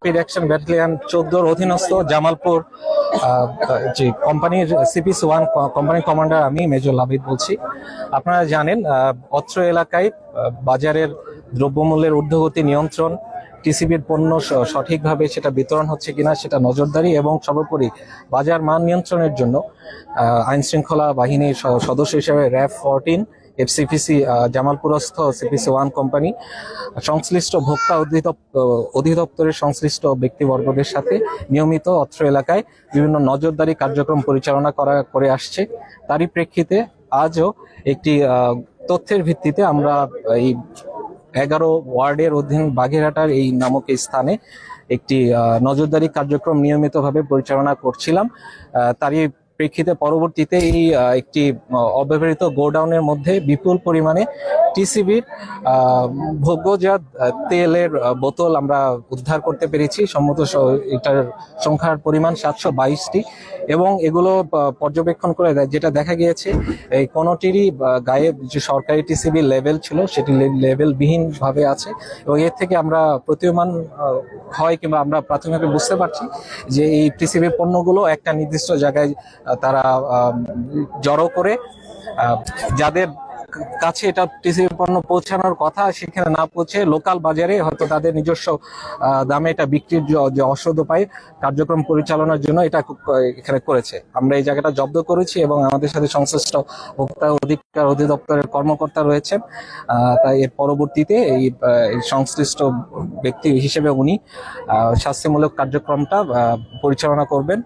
Rapid action battalion 14-র অধীনস্থ জামালপুর যে কোম্পানির CPC-1 কোম্পানির কমান্ডার আমি মেজর লাবিদ বলছি। আপনারা জানেন অত্র এলাকায় বাজারের দ্রব্যমূল্যের ঊর্ধ্বগতি নিয়ন্ত্রণ, টিসিবির পণ্য সঠিকভাবে সেটা বিতরণ হচ্ছে কিনা সেটা নজরদারি এবং সর্বোপরি বাজার মান নিয়ন্ত্রণের জন্য আইন শৃঙ্খলা বাহিনীর সদস্য হিসেবে RAF 14 FCPC জামালপুরস্থ CPC-1 কোম্পানি সংশ্লিষ্ট ভোক্তা অধিদপ্তরের সংশ্লিষ্ট ব্যক্তিবর্গদের সাথে নিয়মিত অত্র এলাকায় বিভিন্ন নজরদারি কার্যক্রম পরিচালনা করে আসছে। তারই প্রেক্ষিতে আজও একটি তথ্যের ভিত্তিতে আমরা এই 11 ওয়ার্ডের অধীন বাগেরহাটার এই নামক স্থানে একটি নজরদারি কার্যক্রম নিয়মিতভাবে পরিচালনা করছিলাম। তারই প্রেক্ষিতে পরবর্তীতে এই একটি অব্যবহৃত গোডাউনের মধ্যে বিপুল পরিমাণে টিসিবির ভোগ্যজাত তেলের বোতল আমরা উদ্ধার করতে পেরেছি। সম্মত এটার সংখ্যার পরিমাণ 722টি এবং এগুলো পর্যবেক্ষণ করে যেটা দেখা গিয়েছে এই কোনোটিরই গায়ে যে সরকারি টিসিবি লেভেল ছিল সেটি লেভেলবিহীন ভাবে আছে এবং এর থেকে আমরা প্রতীয়মান হয় কিংবা আমরা প্রাথমিকভাবে বুঝতে পারছি যে এই টিসিবি পণ্যগুলো একটা নির্দিষ্ট জায়গায় তারা জড়ো করে যাদের কাছে এটা টিসিবি পণ্য পৌঁছানোর কথা সেখানে না পৌঁছে লোকাল বাজারে হয়তো তাদের নিজস্ব দামে এটা বিক্রির যে অসদুপায় কার্যক্রম পরিচালনার জন্য এটা এখানে করেছে। আমরা এই জায়গাটা জব্দ করেছি এবং আমাদের সাথে সংশ্লিষ্ট ভোক্তা অধিকার অধিদপ্তরের কর্মকর্তা রয়েছেন। তাই এর পরবর্তীতে এই সংশ্লিষ্ট ব্যক্তি হিসেবে উনি শাস্তিমূলক কার্যক্রমটা পরিচালনা করবেন।